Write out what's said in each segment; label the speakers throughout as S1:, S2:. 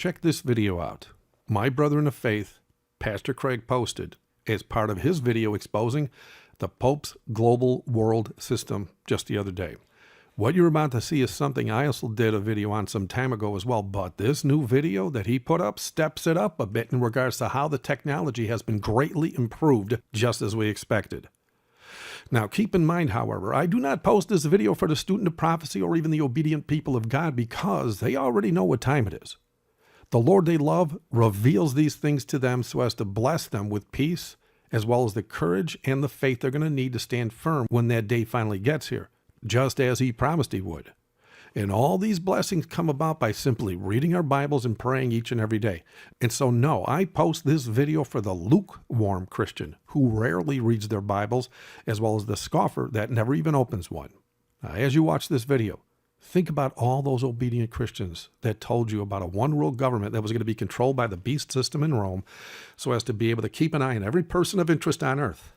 S1: Check this video out. My brother in the faith, Pastor Craig, posted as part of his video exposing the Pope's global world system just the other day. What you're about to see is something I also did a video on some time ago as well, but this new video that he put up steps it up a bit in regards to how the technology has been greatly improved, just as we expected. Now, keep in mind, however, I do not post this video for the student of prophecy or even the obedient people of God because they already know what time it is. The Lord they love reveals these things to them so as to bless them with peace, as well as the courage and the faith they're going to need to stand firm when that day finally gets here, just as he promised he would. And all these blessings come about by simply reading our Bibles and praying each and every day. And so, no, I post this video for the lukewarm Christian who rarely reads their Bibles, as well as the scoffer that never even opens one. Now, as you watch this video, think about all those obedient Christians that told you about a one-world government that was going to be controlled by the beast system in Rome so as to be able to keep an eye on every person of interest on earth.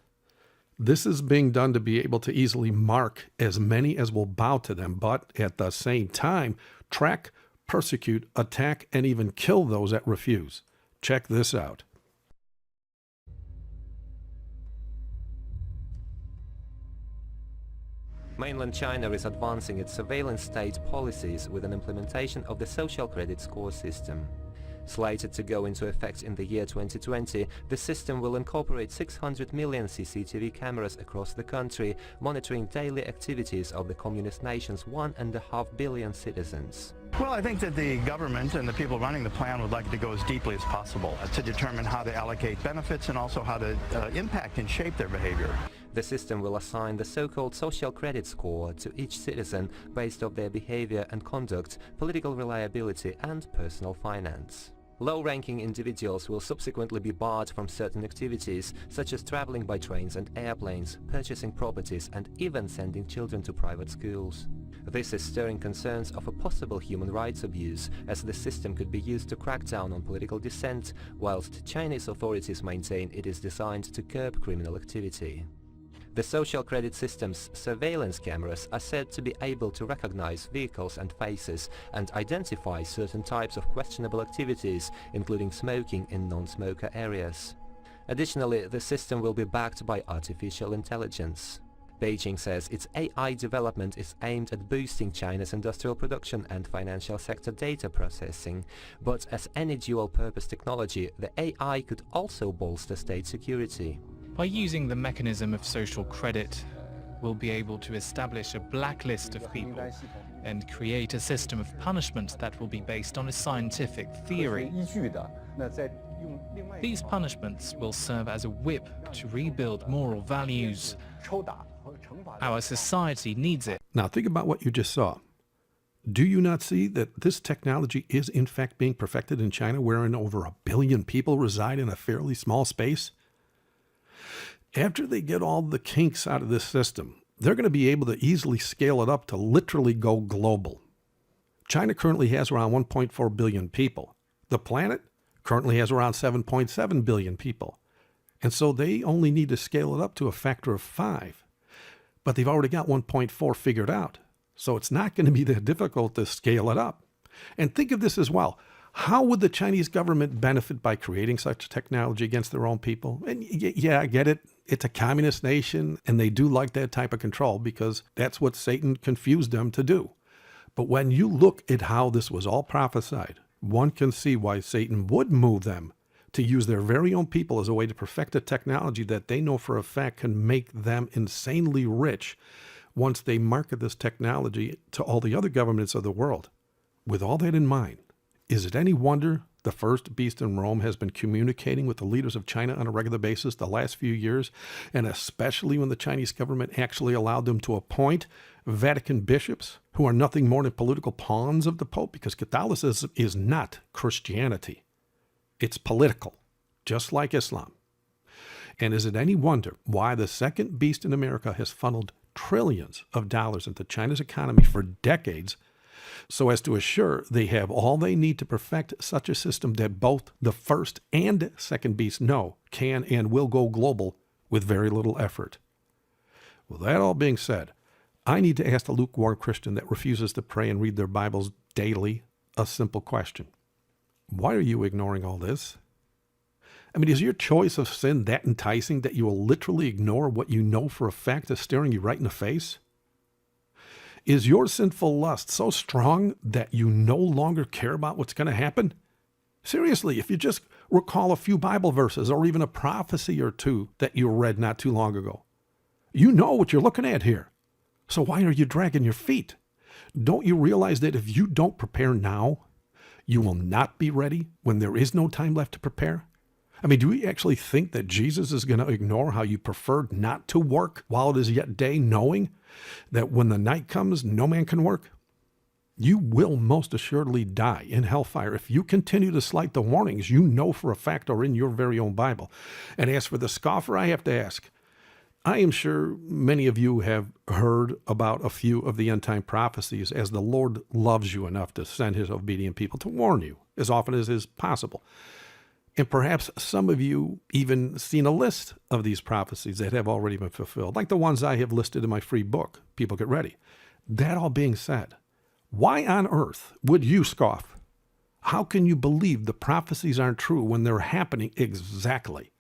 S1: This is being done to be able to easily mark as many as will bow to them, but at the same time, track, persecute, attack, and even kill those that refuse. Check this out.
S2: Mainland China is advancing its surveillance state policies with an implementation of the social credit score system. Slated to go into effect in the year 2020, the system will incorporate 600 million CCTV cameras across the country, monitoring daily activities of the communist nation's 1.5 billion citizens.
S3: Well, I think that the government and the people running the plan would like to go as deeply as possible to determine how to allocate benefits and also how to impact and shape their behavior.
S2: The system will assign the so-called social credit score to each citizen based on their behavior and conduct, political reliability and personal finance. Low-ranking individuals will subsequently be barred from certain activities, such as traveling by trains and airplanes, purchasing properties and even sending children to private schools. This is stirring concerns of a possible human rights abuse, as the system could be used to crack down on political dissent, whilst Chinese authorities maintain it is designed to curb criminal activity. The social credit system's surveillance cameras are said to be able to recognize vehicles and faces and identify certain types of questionable activities, including smoking in non-smoker areas. Additionally, the system will be backed by artificial intelligence. Beijing says its AI development is aimed at boosting China's industrial production and financial sector data processing, but as any dual-purpose technology, the AI could also bolster state security.
S4: By using the mechanism of social credit, we'll be able to establish a blacklist of people and create a system of punishment that will be based on a scientific theory. These punishments will serve as a whip to rebuild moral values. Our society needs it.
S1: Now think about what you just saw. Do you not see that this technology is in fact being perfected in China, wherein over 1 billion people reside in a fairly small space? After they get all the kinks out of this system, they're going to be able to easily scale it up to literally go global. China currently has around 1.4 billion people. The planet currently has around 7.7 billion people. And so they only need to scale it up to a factor of 5. But they've already got 1.4 figured out. So it's not going to be that difficult to scale it up. And think of this as well. How would the Chinese government benefit by creating such technology against their own people? And yeah, I get it. It's a communist nation, and they do like that type of control because that's what Satan confused them to do. But when you look at how this was all prophesied, one can see why Satan would move them to use their very own people as a way to perfect a technology that they know for a fact can make them insanely rich once they market this technology to all the other governments of the world. With all that in mind, is it any wonder the first beast in Rome has been communicating with the leaders of China on a regular basis the last few years, and especially when the Chinese government actually allowed them to appoint Vatican bishops who are nothing more than political pawns of the Pope, because Catholicism is not Christianity. It's political, just like Islam. And is it any wonder why the second beast in America has funneled trillions of dollars into China's economy for decades, so as to assure they have all they need to perfect such a system that both the first and second beast know can and will go global with very little effort? Well, that all being said, I need to ask the lukewarm Christian that refuses to pray and read their Bibles daily a simple question. Why are you ignoring all this? I mean, is your choice of sin that enticing that you will literally ignore what you know for a fact is staring you right in the face? Is your sinful lust so strong that you no longer care about what's going to happen? Seriously, if you just recall a few Bible verses or even a prophecy or two that you read not too long ago, you know what you're looking at here. So why are you dragging your feet? Don't you realize that if you don't prepare now, you will not be ready when there is no time left to prepare? I mean, do we actually think that Jesus is going to ignore how you preferred not to work while it is yet day, knowing that when the night comes, no man can work? You will most assuredly die in hellfire if you continue to slight the warnings you know for a fact are in your very own Bible. And as for the scoffer, I have to ask, I am sure many of you have heard about a few of the end-time prophecies, as the Lord loves you enough to send his obedient people to warn you as often as is possible. And perhaps some of you even seen a list of these prophecies that have already been fulfilled, like the ones I have listed in my free book, People Get Ready. That all being said, why on earth would you scoff? How can you believe the prophecies aren't true when they're happening exactly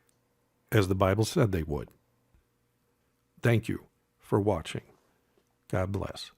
S1: as the Bible said they would? Thank you for watching. God bless.